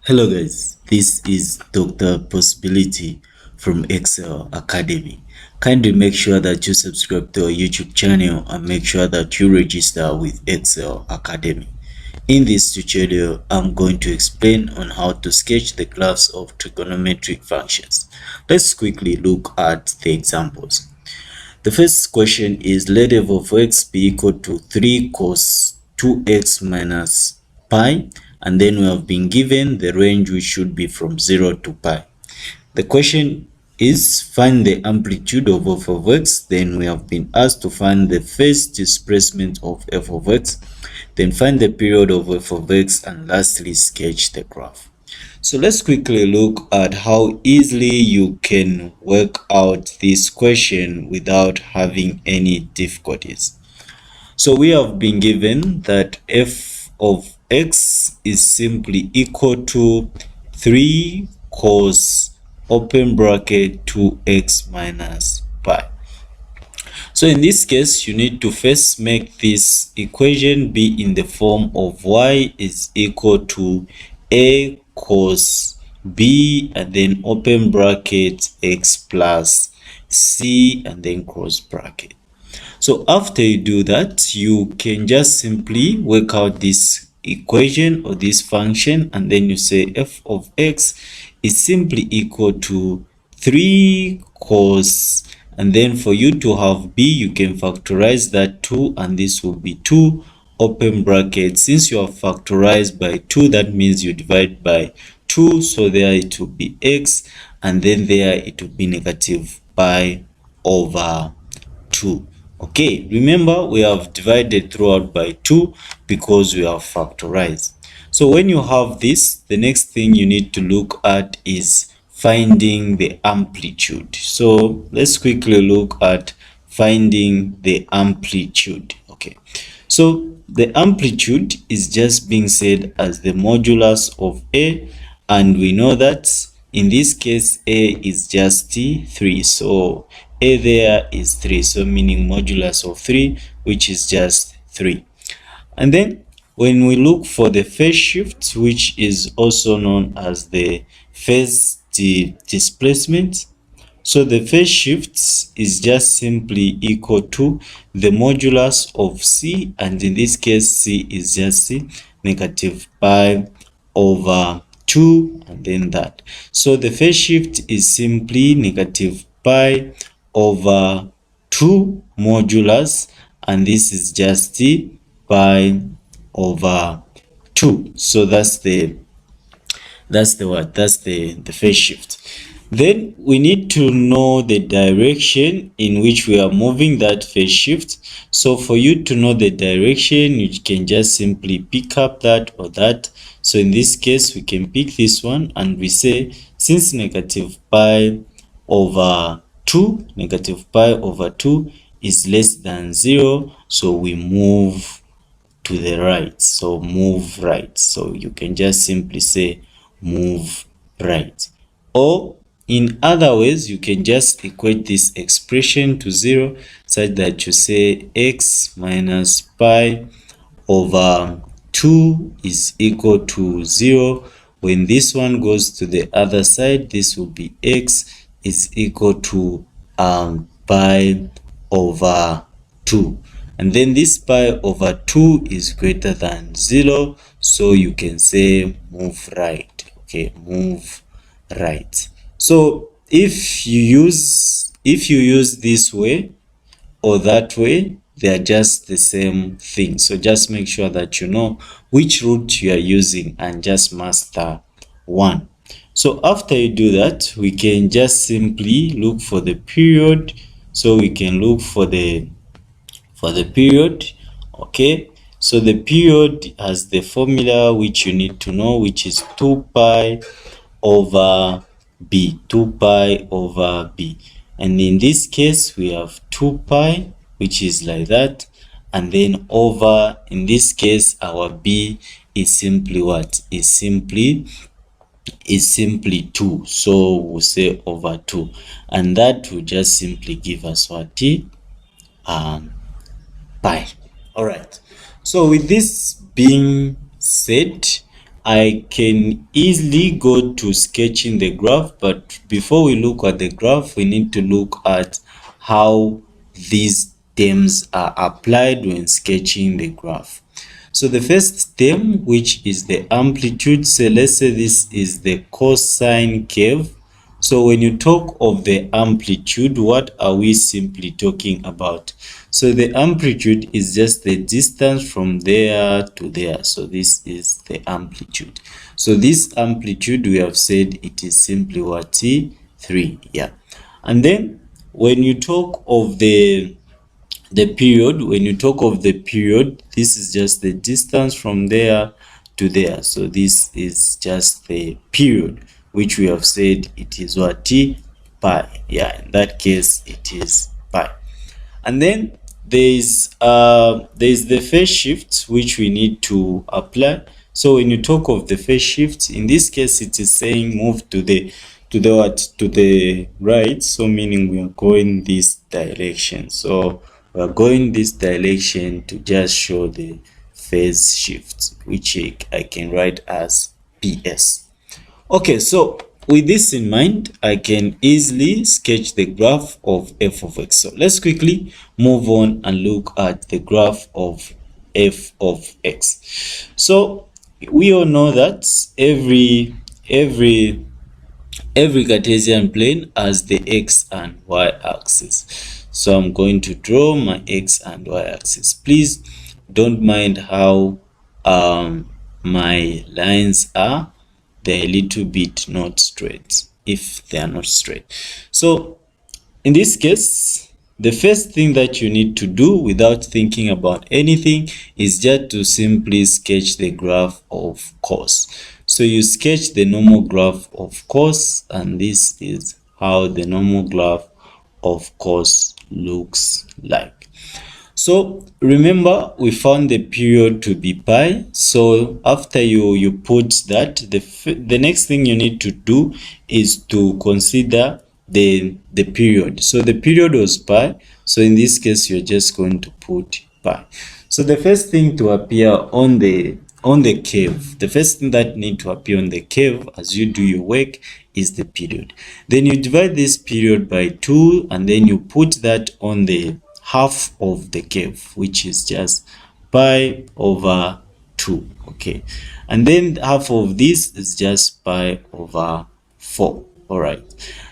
Hello guys, this is Dr. Possibility from Excel Academy. Kindly make sure that you subscribe to our YouTube channel and make sure that you register with Excel Academy. In this tutorial, I'm going to explain on how to sketch the graphs of trigonometric functions. Let's quickly look at the examples. The first question is, let f of x be equal to 3 cos 2x minus pi, and then we have been given the range, which should be from 0 to pi. The question is, find the amplitude of f of x. Then we have been asked to find the first displacement of f of x, then find the period of f of x, and lastly sketch the graph. So let's quickly look at how easily you can work out this question without having any difficulties. So we have been given that f of x is simply equal to 3 cos open bracket 2x minus pi. So in this case, you need to first make this equation be in the form of y is equal to a cos b and then open bracket x plus c and then cross bracket. So after you do that, you can just simply work out this equation or this function, and then you say f of x is simply equal to 3 cos, and then for you to have b, you can factorize that 2, and this will be 2 open bracket. Since you have factorized by 2, that means you divide by 2, so there it will be x, and then there it will be negative pi over 2. Okay, remember we have divided throughout by 2 because we have factorized. So when you have this, the next thing you need to look at is finding the amplitude. So let's quickly look at finding the amplitude. Okay, so the amplitude is just being said as the modulus of a, and we know that in this case a is just 3, so a there is 3, so meaning modulus of 3, which is just 3. And then when we look for the phase shift, which is also known as the phase displacement, so the phase shifts is just simply equal to the modulus of c, and in this case c is just negative pi over 2, and then that. So the phase shift is simply negative pi over 2 modulus, and this is just pi over 2. So that's the phase shift. Then we need to know the direction in which we are moving that phase shift. So for you to know the direction, you can just simply pick up that or that. So in this case, we can pick this one, and we say since negative pi over 2 is less than 0, so we move to the right. So move right. So you can just simply say move right. Or in other ways, you can just equate this expression to 0 such that you say x minus pi over 2 is equal to 0. When this one goes to the other side, this will be x is equal to pi over 2. And then this pi over 2 is greater than 0, so you can say move right. Okay, move right. So if you use this way or that way, they are just the same thing. So just make sure that you know which route you are using and just master one. So after you do that, we can just simply look for the period. So we can look for the period. Okay, so the period has the formula which you need to know, which is 2 pi over b, 2 pi over b. And in this case, we have 2 pi, which is like that, and then over, in this case, our b is simply what? Is simply 2. So we'll say over 2, and that will just simply give us what? Pi. All right. So with this being said, I can easily go to sketching the graph, but before we look at the graph, we need to look at how these terms are applied when sketching the graph. So the first term, which is the amplitude, so let's say this is the cosine curve. So when you talk of the amplitude, what are we simply talking about? So the amplitude is just the distance from there to there. So this is the amplitude. So this amplitude, we have said it is simply what? T3. Yeah. And then when you talk of the period, when you talk of the period, this is just the distance from there to there. So this is just the period, which we have said it is what? T pi. Yeah, in that case it is pi. And then there's the phase shift, which we need to apply. So when you talk of the phase shift, in this case it is saying move to the what? To the right. So meaning we are going this direction. So we are going this direction to just show the phase shift, which I can write as PS. Okay, so with this in mind, I can easily sketch the graph of f of x. So let's quickly move on and look at the graph of f of x. So we all know that every Cartesian plane has the x and y axis. So I'm going to draw my x and y axis. Please don't mind how my lines are. They're a little bit not straight, if they are not straight. So in this case, the first thing that you need to do without thinking about anything is just to simply sketch the graph of cos. So you sketch the normal graph of cos, and this is how the normal graph of cos looks like. So remember, we found the period to be pi. So after you put that, the next thing you need to do is to consider the period. So the period was pi. So in this case, you're just going to put pi. So the first thing to appear on the curve, the first thing that need to appear on the curve as you do your work is the period. Then you divide this period by 2, and then you put that on the half of the curve, which is just pi over 2. Okay, and then half of this is just pi over 4. All right,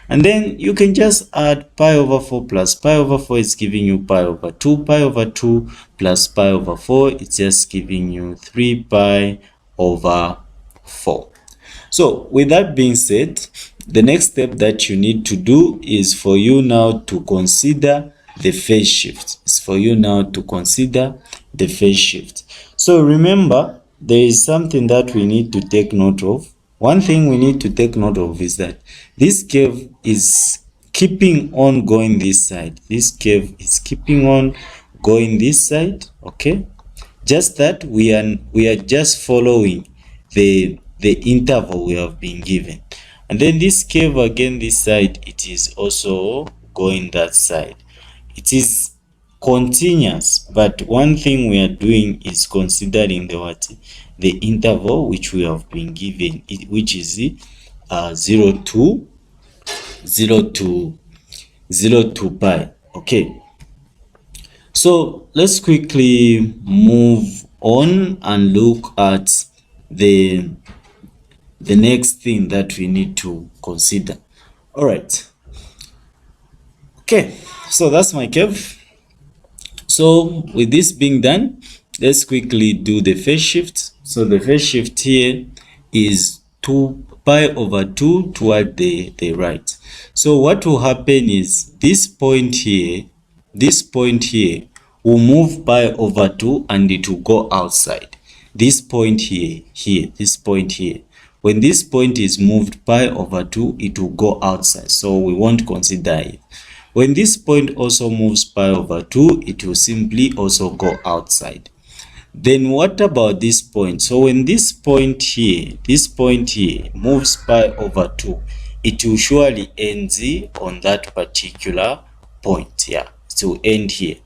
and then you can just add pi over 4 plus pi over 4 is giving you pi over 2. Pi over 2 plus pi over 4 it's just giving you 3 pi over 4. So with that being said, the next step that you need to do is for you now to consider the phase shift. It's for you now to consider the phase shift. So remember, there is something that we need to take note of. One thing we need to take note of is that this curve is keeping on going this side. This curve is keeping on going this side. Okay, just that we are just following the interval we have been given. And then this curve again, this side, it is also going that side. It is continuous, but one thing we are doing is considering the interval which we have been given, which is 0 to pi. Okay, so let's quickly move on and look at the next thing that we need to consider. All right, okay, so that's my curve. So with this being done, let's quickly do the phase shift. So the phase shift here is 2 pi over 2 toward the right. So what will happen is this point here will move pi over 2 and it will go outside. This point here, this point here, when this point is moved pi over 2, it will go outside. So we won't consider it. When this point also moves pi over 2, it will simply also go outside. Then what about this point? So when this point here moves pi over 2, it will surely end on that particular point. Yeah, it will end here.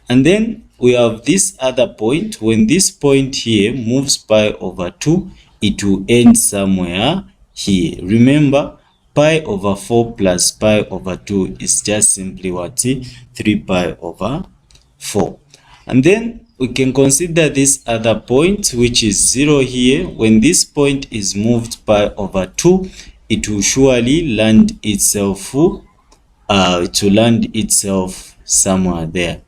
And then we have this other point. When this point here moves pi over 2, it will end somewhere here. Remember, pi over 4 plus pi over 2 is just simply what? 3 pi over 4. And then we can consider this other point, which is 0 here. When this point is moved pi over 2, it will surely land itself somewhere there.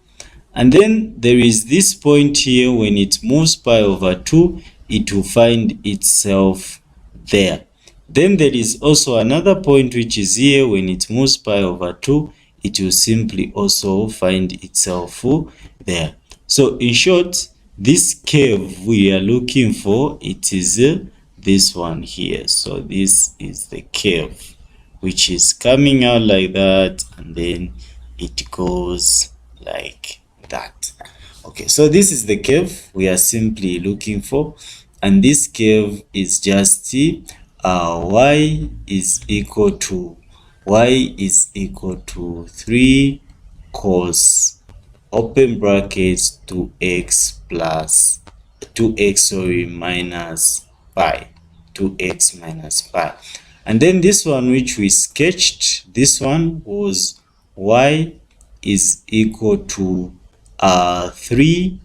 And then there is this point here. When it moves pi over 2, it will find itself there. Then there is also another point which is here. When it moves pi over 2, it will simply also find itself there. So in short, this curve we are looking for, it is this one here. So this is the curve which is coming out like that, and then it goes like that. Okay, so this is the curve we are simply looking for, and this curve is just y is equal to 3 cos open brackets 2x plus 2x minus pi, 2x minus pi. And then this one which we sketched, this one was y is equal to 3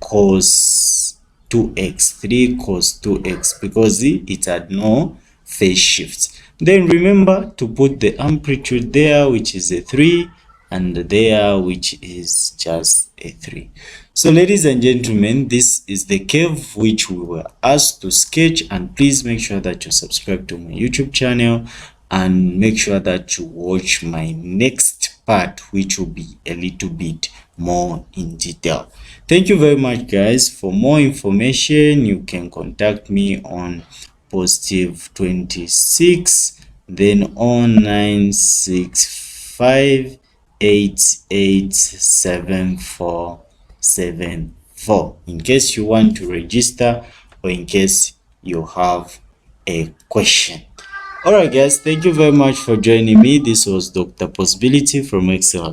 cos 2x, because it had no phase shift. Then remember to put the amplitude there, which is a 3, and there, which is just a 3. So ladies and gentlemen, this is the curve which we were asked to sketch, and please make sure that you subscribe to my YouTube channel and make sure that you watch my next part, which will be a little bit more in detail. Thank you very much, guys. For more information, you can contact me on +26 then on 965 887474 in case you want to register or in case you have a question. All right, guys, thank you very much for joining me. This was Dr. Possibility from Excel.